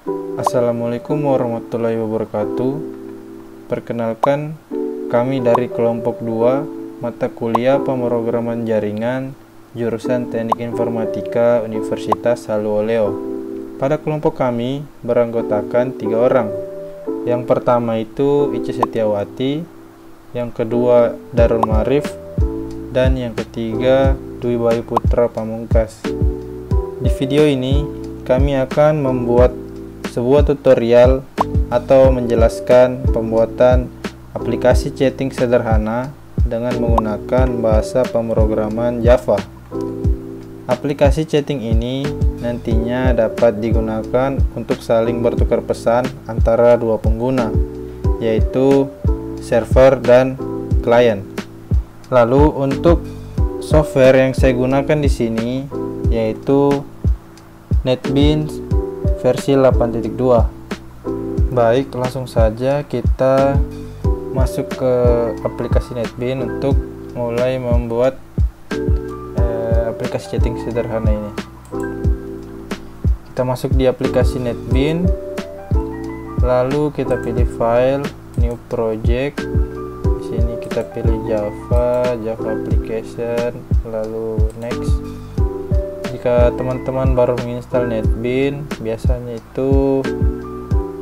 Assalamualaikum warahmatullahi wabarakatuh. Perkenalkan, kami dari kelompok 2 mata kuliah pemrograman jaringan jurusan Teknik Informatika Universitas Haluoleo. Pada kelompok kami beranggotakan 3 orang. Yang pertama itu Ica Setiawati, yang kedua Darul Marif, dan yang ketiga Dwi Bayu Putra Pamungkas. Di video ini kami akan membuat sebuah tutorial atau menjelaskan pembuatan aplikasi chatting sederhana dengan menggunakan bahasa pemrograman Java. Aplikasi chatting ini nantinya dapat digunakan untuk saling bertukar pesan antara dua pengguna, yaitu server dan klien. Lalu untuk software yang saya gunakan di sini yaitu NetBeans versi 8.2. Baik, langsung saja kita masuk ke aplikasi NetBeans untuk mulai membuat aplikasi chatting sederhana ini. Kita masuk di aplikasi NetBeans, lalu kita pilih file, new project. Di sini kita pilih Java application, lalu next. Jika teman-teman baru menginstal NetBeans, biasanya itu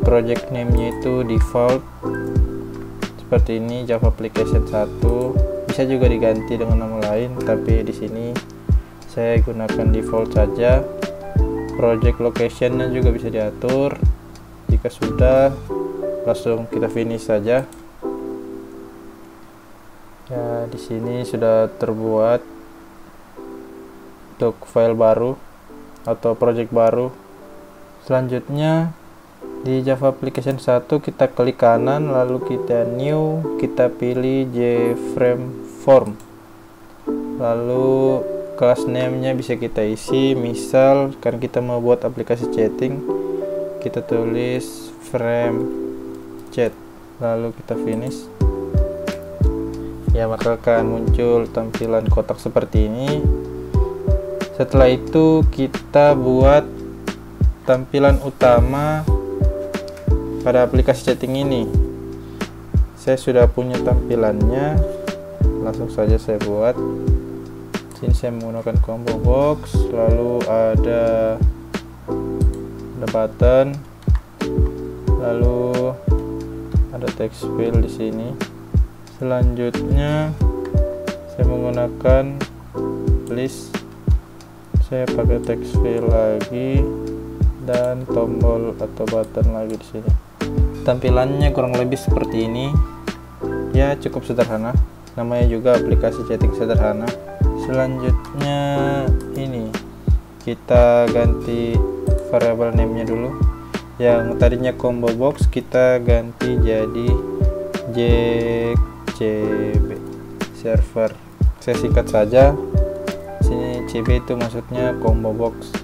project name-nya itu default seperti ini, Java application 1. Bisa juga diganti dengan nama lain, tapi di sini saya gunakan default saja. Project location-nya juga bisa diatur. Jika sudah, langsung kita finish saja. Ya, di sini sudah terbuat untuk file baru atau project baru. Selanjutnya di Java application 1 kita klik kanan, lalu kita new, kita pilih JFrame form, lalu class name-nya bisa kita isi. Misal kan kita mau buat aplikasi chatting, kita tulis frame chat, lalu kita finish. Ya, maka akan muncul tampilan kotak seperti ini. Setelah itu kita buat tampilan utama pada aplikasi chatting ini. Saya sudah punya tampilannya, langsung saja saya buat. Sini saya menggunakan combo box, lalu ada button, lalu ada text field di sini. Selanjutnya saya menggunakan list, saya pakai text field lagi dan tombol atau button lagi di sini. Tampilannya kurang lebih seperti ini. Ya, cukup sederhana. Namanya juga aplikasi chatting sederhana. Selanjutnya ini kita ganti variable name-nya dulu. Yang tadinya combo box kita ganti jadi JCB server. Saya singkat saja. Sini CB itu maksudnya combo box.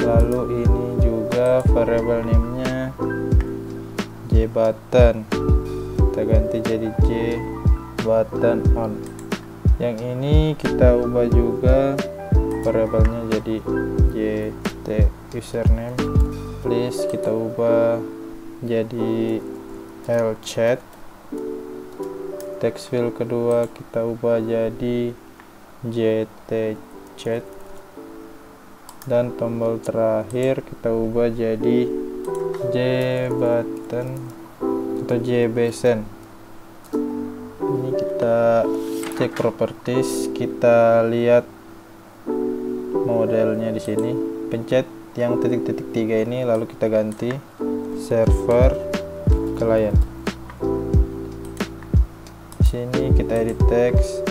Lalu ini juga variable name-nya JButton. Kita ganti jadi JButton on. Yang ini kita ubah juga variabelnya jadi JT username. Please kita ubah jadi LChat. Text field kedua kita ubah jadi JT chat, dan tombol terakhir kita ubah jadi JButton atau JBSend. Ini kita cek properties, kita lihat modelnya di sini. Pencet yang titik-titik 3 ini, lalu kita ganti server client. Di sini kita edit text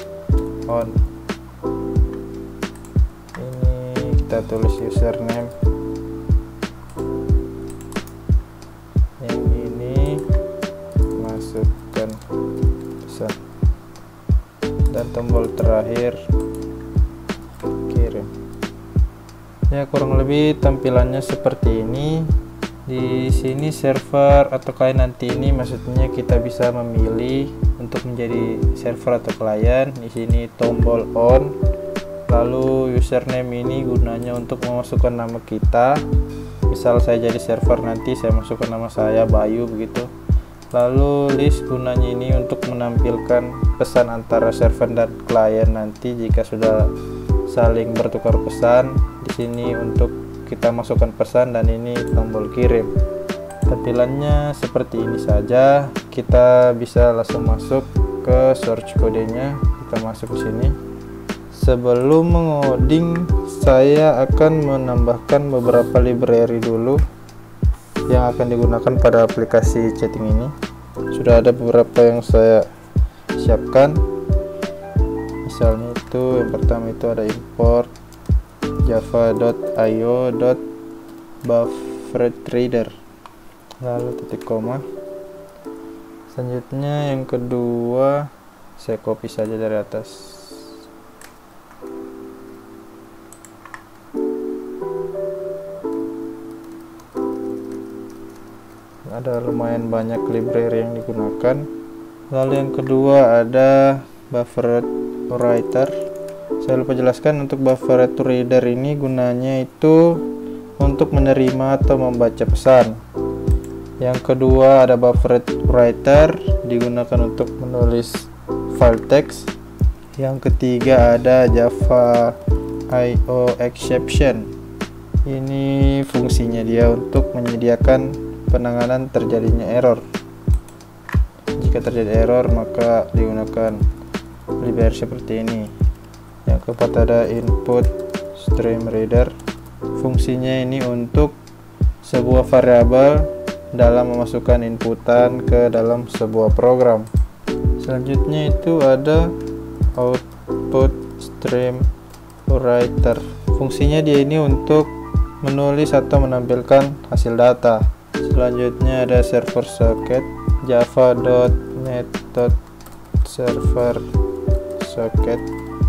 on. Ini kita tulis username. Yang ini masukkan pesan, dan tombol terakhir kirim. Ya, kurang lebih tampilannya seperti ini. Di sini server atau klien nanti ini maksudnya kita bisa memilih untuk menjadi server atau klien. Di sini tombol on, lalu username ini gunanya untuk memasukkan nama kita, Misal saya jadi server, nanti saya masukkan nama saya Bayu begitu. Lalu list gunanya ini untuk menampilkan pesan antara server dan klien nanti jika sudah saling bertukar pesan. Di sini untuk kita masukkan pesan dan ini tombol kirim. Tampilannya seperti ini saja. Kita bisa langsung masuk ke source kodenya. Kita masuk ke sini. Sebelum mengoding, saya akan menambahkan beberapa library dulu yang akan digunakan pada aplikasi chatting ini. Sudah ada beberapa yang saya siapkan. Misalnya itu yang pertama itu ada import java.io.bufferedReader, lalu titik koma. Selanjutnya yang kedua saya copy saja dari atas. Ada lumayan banyak library yang digunakan. Lalu yang kedua ada BufferedWriter. Saya lupa jelaskan, untuk BufferedReader ini gunanya itu untuk menerima atau membaca pesan. Yang kedua ada BufferedWriter, digunakan untuk menulis file teks. Yang ketiga ada Java IO exception. Ini fungsinya dia untuk menyediakan penanganan terjadinya error. Jika terjadi error maka digunakan library seperti ini. Yang keempat ada input stream reader. Fungsinya ini untuk sebuah variabel dalam memasukkan inputan ke dalam sebuah program. Selanjutnya itu ada output stream writer. Fungsinya dia ini untuk menulis atau menampilkan hasil data. Selanjutnya ada server socket, java.net.server socket.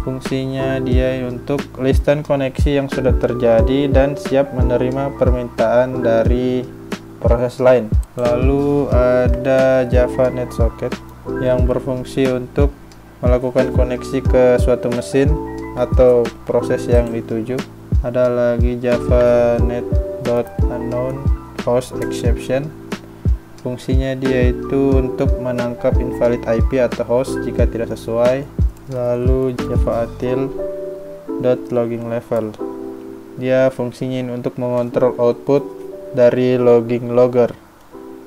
Fungsinya dia untuk listan koneksi yang sudah terjadi dan siap menerima permintaan dari proses lain. Lalu ada java.net socket yang berfungsi untuk melakukan koneksi ke suatu mesin atau proses yang dituju. Ada lagi java.net.unknown host exception. Fungsinya dia itu untuk menangkap invalid IP atau host jika tidak sesuai. Lalu javautil.loggingLevel, dia fungsinya ini untuk mengontrol output dari logging logger.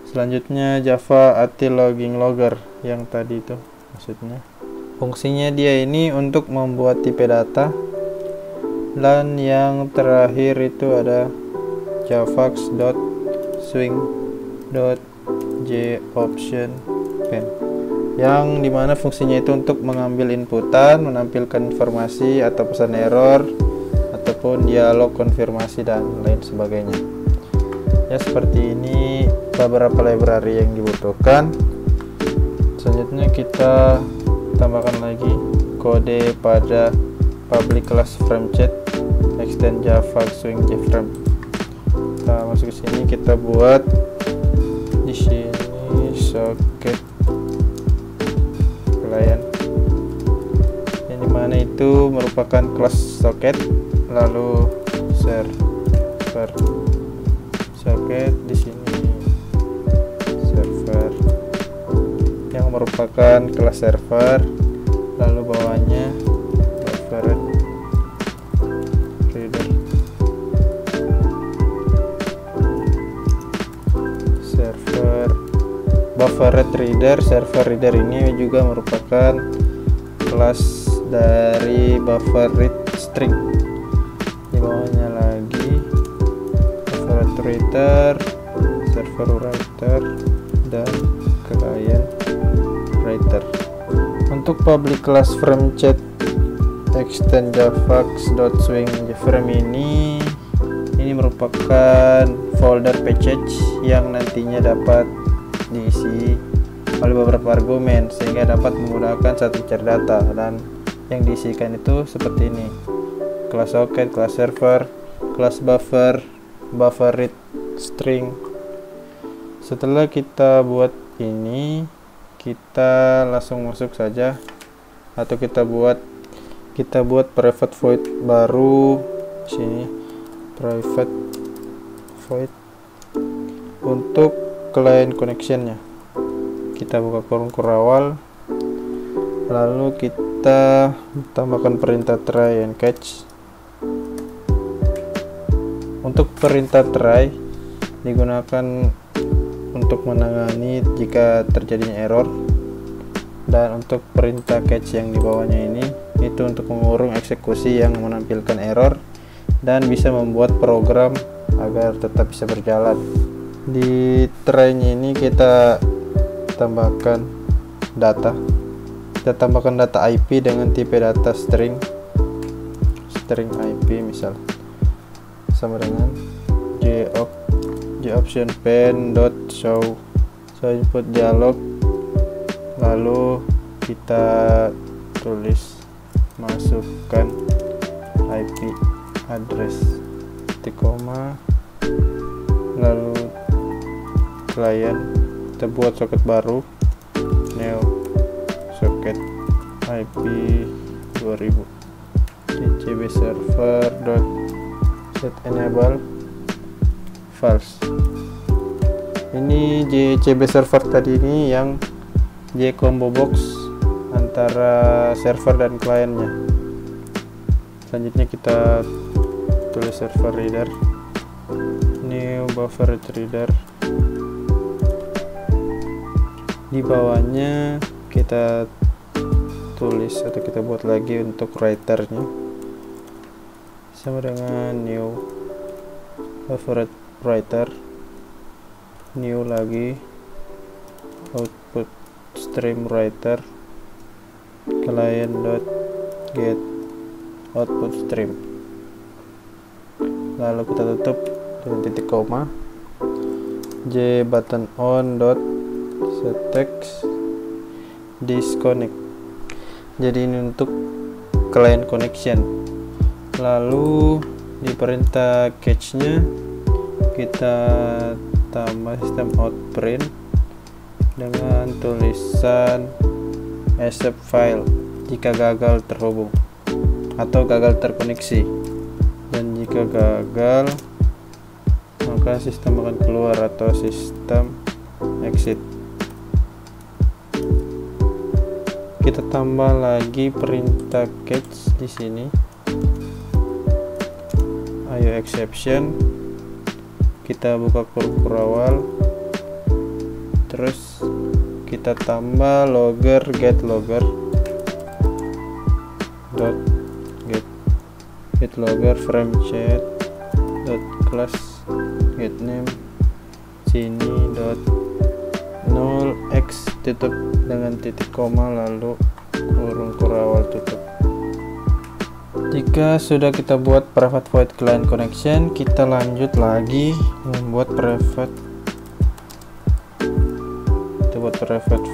Selanjutnya javautil.loggingLogger yang tadi itu maksudnya. Fungsinya dia ini untuk membuat tipe data. Dan yang terakhir itu ada javax.swing.jOptionPen, yang dimana fungsinya itu untuk mengambil inputan, menampilkan informasi atau pesan error ataupun dialog konfirmasi dan lain sebagainya. Ya, seperti ini beberapa library yang dibutuhkan. Selanjutnya kita tambahkan lagi kode pada public class FrameChat extend javax swing jframe. Kita masuk ke sini, kita buat di sini socket client, yang dimana itu merupakan kelas socket. Lalu server socket, di sini server yang merupakan kelas server. Lalu bawahnya BufferedReader. BufferedReader, server reader ini juga merupakan kelas dari BufferedString. Di bawahnya lagi BufferedWriter, server writer, dan client writer. Untuk public class FrameChat extend javax.swing.jframe ini merupakan folder package yang nantinya dapat diisi oleh beberapa argumen sehingga dapat memudahkan saat mencari data, dan yang diisikan itu seperti ini: kelas socket, kelas server, kelas buffer, BufferedString. Setelah kita buat ini, kita langsung masuk saja, atau kita buat private void baru. Sini private void. Untuk client connectionnya kita buka kurung kurawal, lalu kita tambahkan perintah try and catch. Untuk perintah try digunakan untuk menangani jika terjadinya error, dan untuk perintah catch yang di bawahnya ini itu untuk mengurung eksekusi yang menampilkan error dan bisa membuat program agar tetap bisa berjalan. Di try-nya ini kita tambahkan data. Kita tambahkan data IP dengan tipe data string IP, misal sama dengan option pen dot show input dialog, lalu kita tulis masukkan IP address titik koma, lalu client kita buat soket baru, new soket IP 2000 JCB server dot set enable false. Ini JCB server tadi ini yang J combo box antara server dan kliennya. Selanjutnya kita tulis server reader, new buffer reader. Di bawahnya kita tulis atau kita buat lagi untuk writernya sama dengan new buffer writer, new lagi output stream writer client dot get output stream, lalu kita tutup dengan titik koma, j button on dot set text disconnect. Jadi ini untuk client connection. Lalu di perintah catch nya kita tambah sistem out print dengan tulisan accept file jika gagal terhubung atau gagal terkoneksi, dan jika gagal maka sistem akan keluar atau sistem exit. Kita tambah lagi perintah catch di sini, ayo exception, kita buka kurung kurawal, terus kita tambah logger get logger dot get logger frame chat dot class get name sini dot null x tutup dengan titik koma, lalu kurung kurawal tutup. Jika sudah kita buat private void client connection, kita lanjut lagi membuat private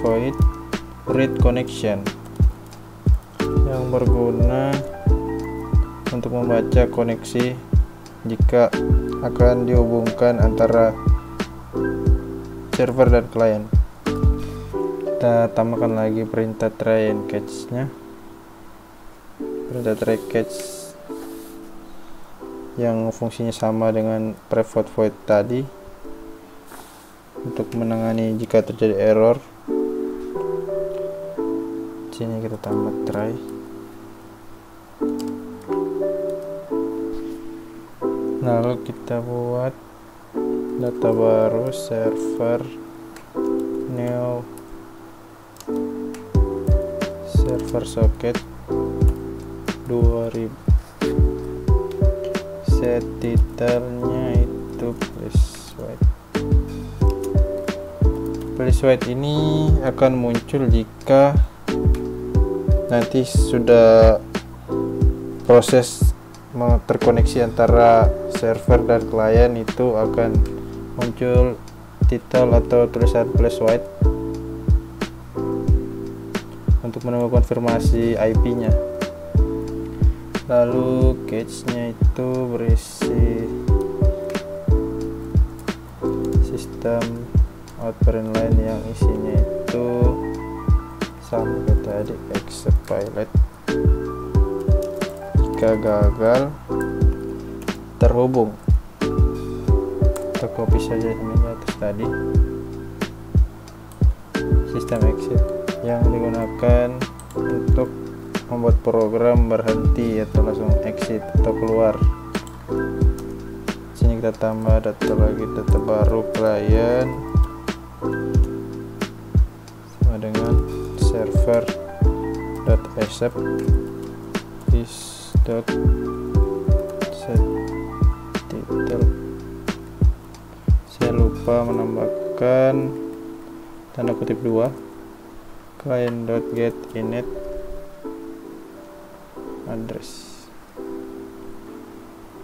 void read connection yang berguna untuk membaca koneksi jika akan dihubungkan antara server dan klien. Kita tambahkan lagi perintah try and catch nya, perintah try catch yang fungsinya sama dengan private void tadi untuk menangani jika terjadi error. Sini kita tambah try, lalu kita buat data baru server new server socket 2000, set titelnya itu please wait. Ini akan muncul jika nanti sudah proses terkoneksi antara server dan klien, itu akan muncul title atau tulisan please wait untuk menunggu konfirmasi IP-nya. Lalu catch-nya itu berisi sistem outprint line yang isinya itu sama kayak tadi, except pilot jika gagal terhubung. kita copy saja ini di atas tadi, sistem exit yang digunakan untuk membuat program berhenti atau langsung exit atau keluar. Sini kita tambah data lagi, data baru klien sama dengan server.accept is.set title. Saya lupa menambahkan tanda kutip 2, client.get init address.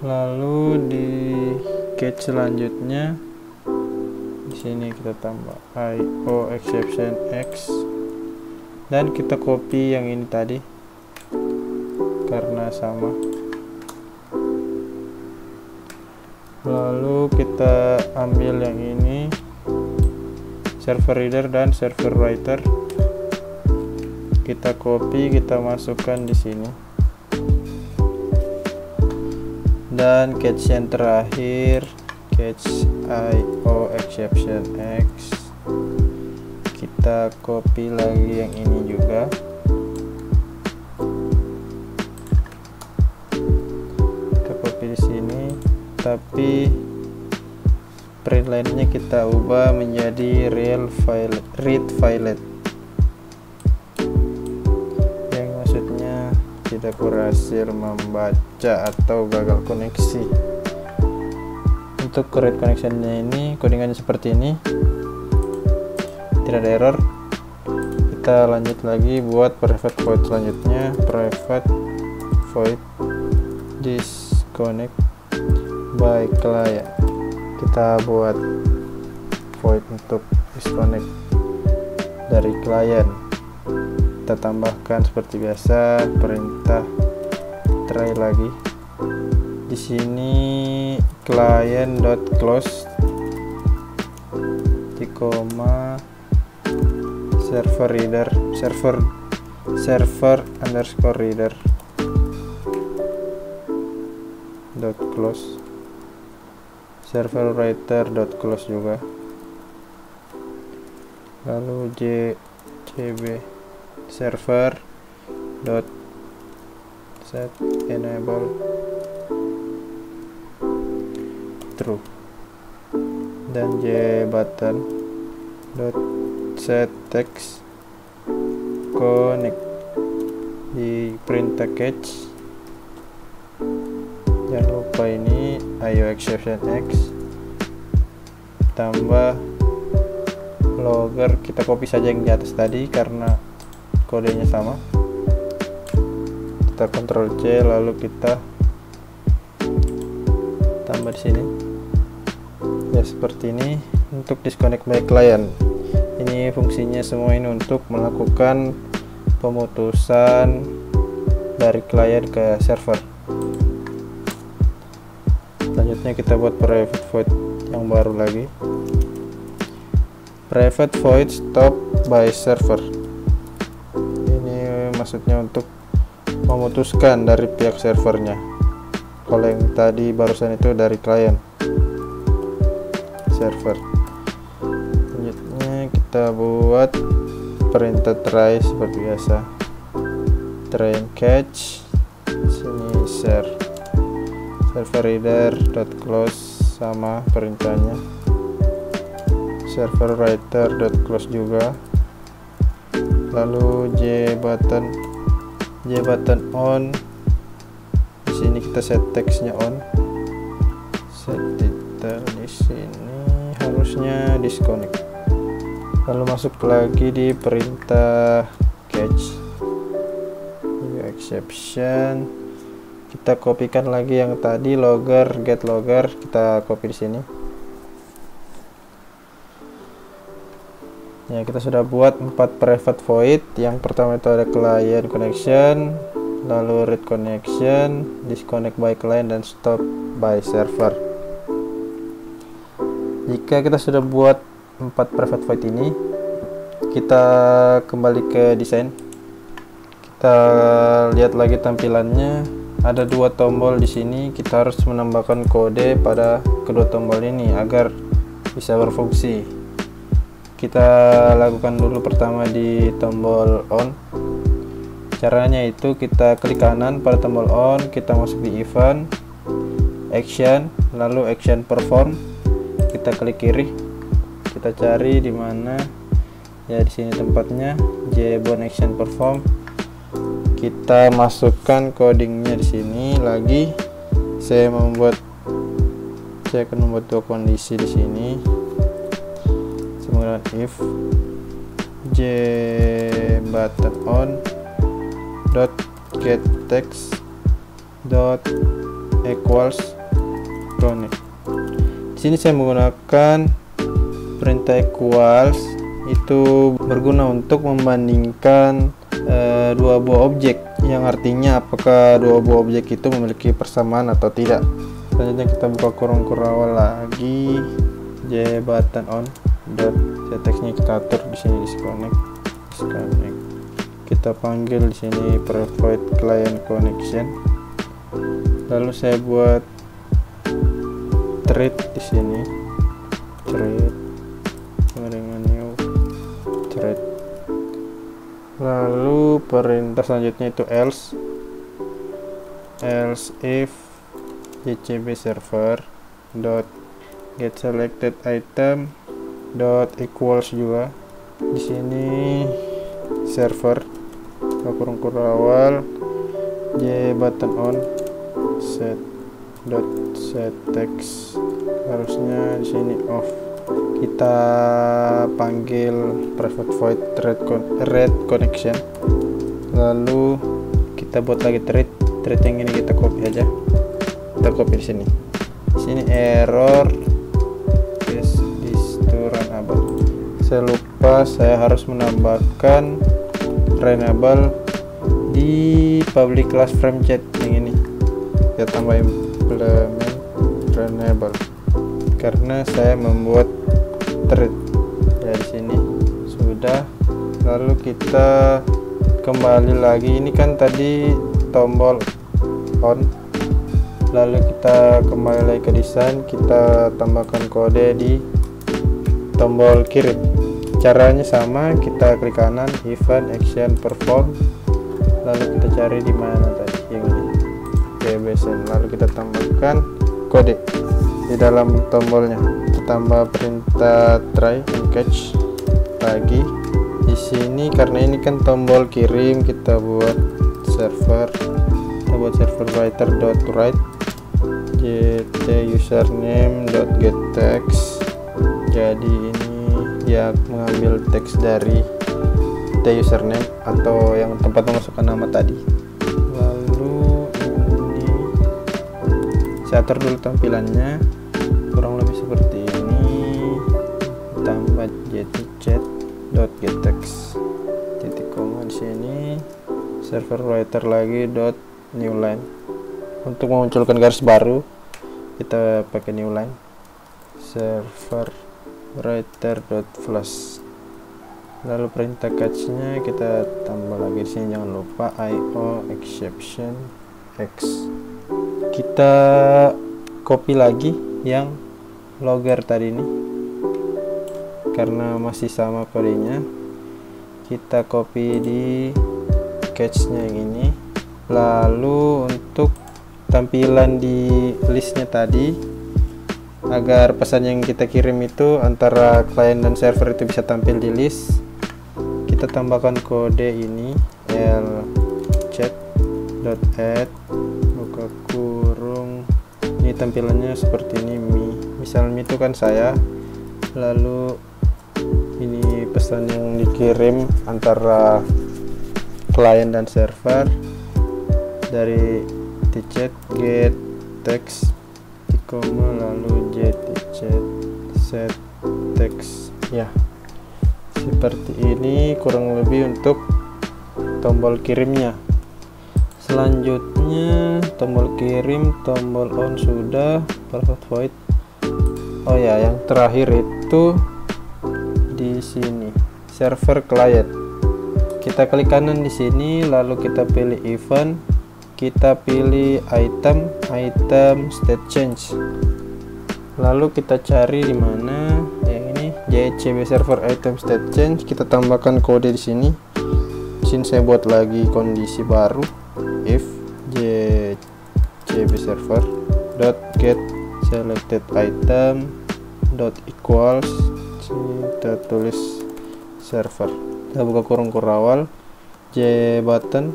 Lalu di catch selanjutnya di sini kita tambah IO exception X dan kita copy yang ini tadi karena sama. Lalu kita ambil yang ini, server reader dan server writer, kita copy, kita masukkan di sini. Dan catch yang terakhir, catch IO exception X, kita copy lagi yang ini juga. Kita copy di sini, tapi print line-nya kita ubah menjadi read filet, yang maksudnya tidak berhasil membaca atau gagal koneksi. Untuk read connection-nya ini codingannya seperti ini, tidak ada error. Kita lanjut lagi buat private void selanjutnya, private void disconnect by client. Kita buat void untuk disconnect dari klien. Kita tambahkan seperti biasa perintah try lagi. Di sini client.close di koma server reader server underscore reader dot close, server writer dot close juga. Lalu jb server dot set enable true dan jbutton dot set text connect di print package. Jangan lupa ini IO exception X tambah logger, kita copy saja yang di atas tadi karena kodenya sama. Kita Ctrl C lalu kita tambah di sini ya seperti ini. Untuk disconnect by client, ini fungsinya semua ini untuk melakukan pemutusan dari klien ke server. Selanjutnya kita buat private void yang baru lagi, private void stop by server. Ini maksudnya untuk memutuskan dari pihak servernya. Kalau yang tadi barusan itu dari klien server. Selanjutnya kita buat perintah try seperti biasa, try and catch. Sini server reader dot close sama perintahnya, server writer dot close juga. Lalu jbutton on. Di sini kita set text-nya on, set title di sini harusnya disconnect. Lalu masuk lagi di perintah catch exception, kita kopikan lagi yang tadi logger get logger, kita copy di sini. Ya, kita sudah buat 4 private void. Yang pertama itu ada client connection, lalu read connection, disconnect by client, dan stop by server. Jika kita sudah buat 4 private void ini, kita kembali ke desain. Kita lihat lagi tampilannya, ada dua tombol di sini, kita harus menambahkan kode pada kedua tombol ini agar bisa berfungsi. Kita lakukan dulu pertama di tombol on. Caranya itu kita klik kanan pada tombol on, kita masuk di event, action, lalu action perform. Kita klik kiri, kita cari di mana ya, di sini tempatnya JBound action perform. Kita masukkan codingnya di sini lagi. Saya akan membuat dua kondisi di sini. Saya menggunakan if JButtonOn dot get text dot equals connect. Di sini saya menggunakan perintah equals, itu berguna untuk membandingkan dua buah objek, yang artinya apakah dua buah objek itu memiliki persamaan atau tidak. Selanjutnya kita buka kurung kurawal lagi, JButtonOn dot textnya kita atur di sini disconnect. Kita panggil di sini provide client connection. Lalu saya buat thread di sini, thread dengan new thread. Lalu perintah selanjutnya itu else if JCB server dot get selected item dot equals juga di sini server kurung kurawal JButtonOn set dot set text, harusnya di sini off. Kita panggil private void thread connection, lalu kita buat lagi thread yang ini kita copy aja, kita copy di sini. Di sini error is this to runnable. Saya lupa, saya harus menambahkan runnable di public class frame chat yang ini. Kita tambah implement runnable karena saya membuat thread ya, di sini sudah. Lalu kita kembali lagi, ini kan tadi tombol on, lalu kita kembali lagi ke desain, kita tambahkan kode di tombol kirim. Caranya sama, kita klik kanan event action perform, lalu kita cari di mana tadi yang ini JBSN, lalu kita tambahkan kode di dalam tombolnya. Tambah perintah try and catch lagi di sini, karena ini kan tombol kirim, kita buat server writer dot write gt username dot get text. Jadi ini dia mengambil teks dari username atau yang tempat memasukkan nama tadi. Lalu ini saya atur dulu tampilannya kurang lebih seperti ini, tambah jtchat.getText titik koma di sini, server writer lagi dot new line. Untuk memunculkan garis baru kita pakai new line, server writer dot flash. Lalu perintah catch-nya kita tambah lagi di sini, jangan lupa io exception x. Kita copy lagi yang logger tadi ini karena masih sama kodenya, kita copy di catch-nya yang ini. Lalu untuk tampilan di listnya tadi, agar pesan yang kita kirim itu antara klien dan server itu bisa tampil di list, kita tambahkan kode ini lchat.add buka kurung. Ini tampilannya seperti ini, misalnya itu kan saya, lalu ini pesan yang dikirim antara klien dan server dari tchat get text lalu jtchat set text ya. Seperti ini kurang lebih untuk tombol kirimnya. Selanjutnya tombol kirim, tombol on sudah, private void. Oh ya, yang terakhir itu di sini server client. Kita klik kanan di sini, lalu kita pilih event, kita pilih item state change, lalu kita cari di mana yang ini JCB server item state change. Kita tambahkan kode di sini. Di sini saya buat lagi kondisi baru, if JCB server dot get selected item dot equals, kita tulis server, kita buka kurung kurawal, j button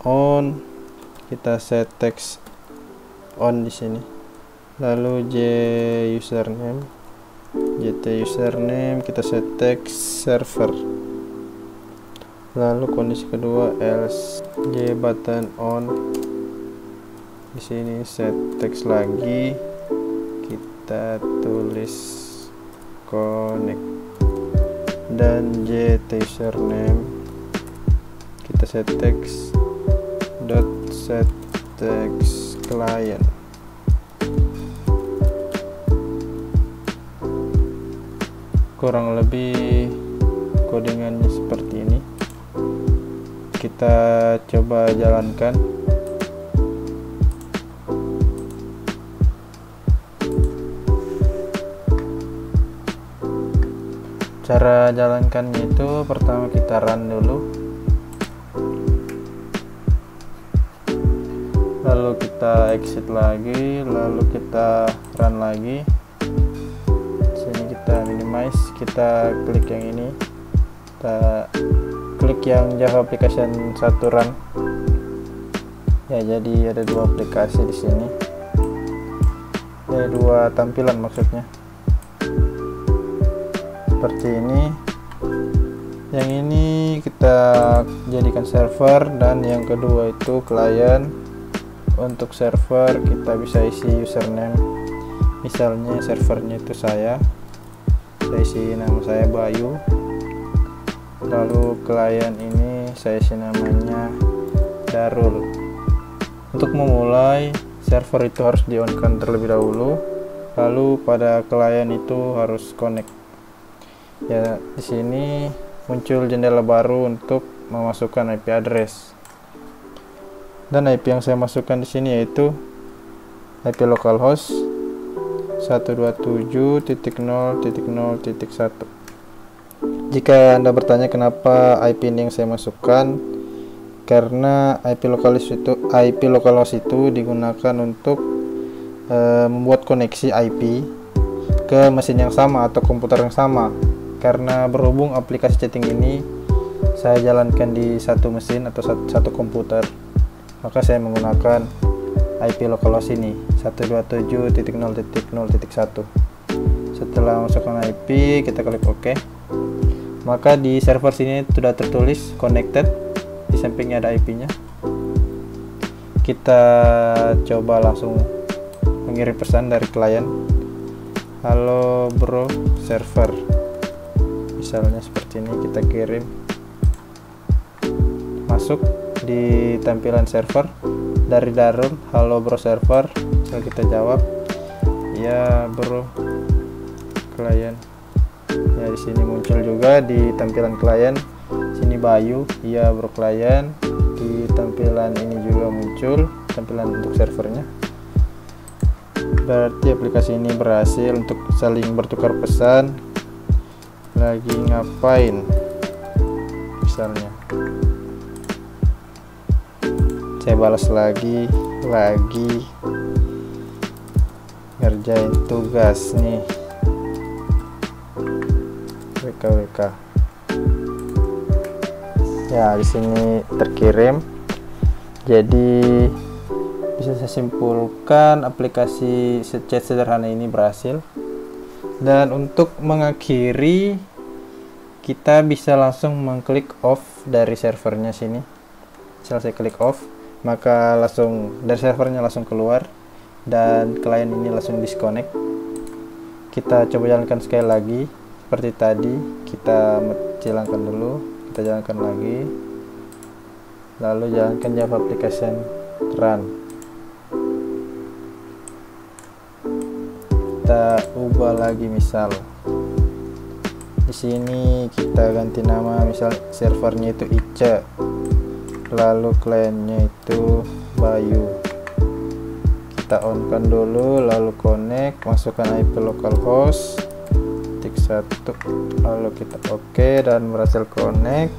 on, kita set text on di sini, lalu username kita set text server, lalu kondisi kedua else j button on, di sini set text lagi, kita tulis connect, dan username kita set text dot set text client. Kurang lebih codingannya seperti ini. Kita coba jalankan. Cara jalankannya itu pertama kita run dulu, lalu kita exit lagi, lalu kita run lagi. Sini kita minimize, kita klik yang ini, kita klik yang Java application 1 run ya. Jadi ada dua aplikasi di sini, ada dua tampilan maksudnya seperti ini. Yang ini kita jadikan server, dan yang kedua itu client. Untuk server kita bisa isi username, misalnya servernya itu saya isi nama saya Bayu, lalu klien ini saya isi namanya Darul. Untuk memulai server itu harus di on-kan terlebih dahulu, lalu pada klien itu harus connect ya. Di sini muncul jendela baru untuk memasukkan IP address, dan IP yang saya masukkan di sini yaitu IP localhost 127.0.0.1. Jika Anda bertanya kenapa IP ini yang saya masukkan, karena IP localhost itu digunakan untuk membuat koneksi IP ke mesin yang sama atau komputer yang sama. Karena berhubung aplikasi chatting ini saya jalankan di satu mesin atau satu komputer, maka saya menggunakan IP localhost ini 127.0.0.1. Setelah masukkan IP, kita klik OK. Maka di server sini sudah tertulis connected, di sampingnya ada IP-nya. Kita coba langsung mengirim pesan dari klien, halo bro server, misalnya seperti ini. Kita kirim, masuk di tampilan server dari Darul, halo bro server. Misal kita jawab ya bro klien ya. Di sini muncul juga di tampilan klien sini Bayu, iya bro klien. Di tampilan ini juga muncul tampilan untuk servernya. Berarti aplikasi ini berhasil untuk saling bertukar pesan. Lagi ngapain misalnya, saya balas lagi ngerjain tugas nih, WKWK ya. Di sini terkirim. Jadi bisa saya simpulkan aplikasi chat sederhana ini berhasil. Dan untuk mengakhiri, kita bisa langsung mengklik off dari servernya sini. Misal saya klik off, maka langsung dari servernya langsung keluar dan klien ini langsung disconnect. Kita coba jalankan sekali lagi seperti tadi. Kita jalankan dulu, kita jalankan lagi, lalu jalankan Java application run. Kita ubah lagi, misal di sini kita ganti nama, misal servernya itu Ica, lalu kliennya itu Bayu. Kita on kan dulu, lalu connect, masukkan IP localhost, ketik 1, lalu kita oke dan berhasil connect.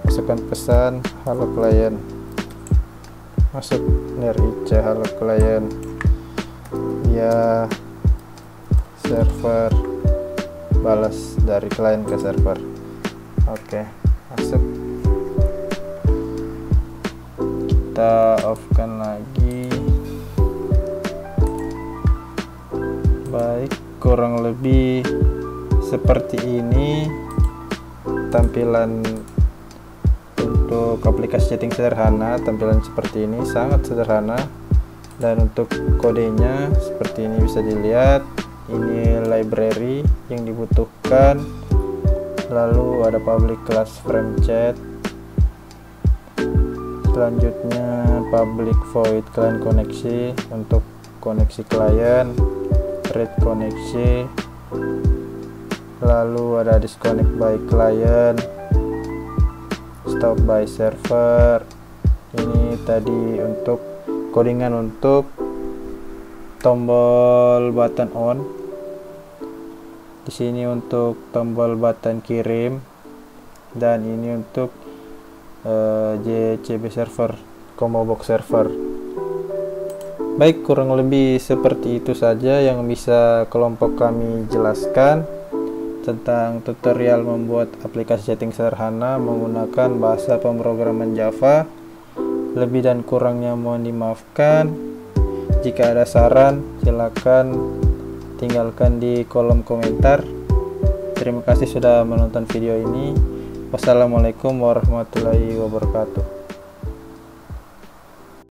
Masukkan pesan halo klien, masuk nirIC halo klien via server, balas dari klien ke server. Oke, masuk. Kita off kan lagi. Baik, kurang lebih seperti ini tampilan untuk aplikasi chatting sederhana. Tampilan seperti ini sangat sederhana, dan untuk kodenya seperti ini bisa dilihat. Ini library yang dibutuhkan, lalu ada public class frame chat, selanjutnya public void client koneksi untuk koneksi klien, read koneksi, lalu ada disconnect by client, stop by server. Ini tadi untuk codingan untuk tombol button on. Di sini untuk tombol button kirim, dan ini untuk JCB server, combo box server. Baik, kurang lebih seperti itu saja yang bisa kelompok kami jelaskan tentang tutorial membuat aplikasi chatting sederhana menggunakan bahasa pemrograman Java. Lebih dan kurangnya mohon dimaafkan. Jika ada saran, silakan tinggalkan di kolom komentar. Terima kasih sudah menonton video ini. Wassalamualaikum warahmatullahi wabarakatuh.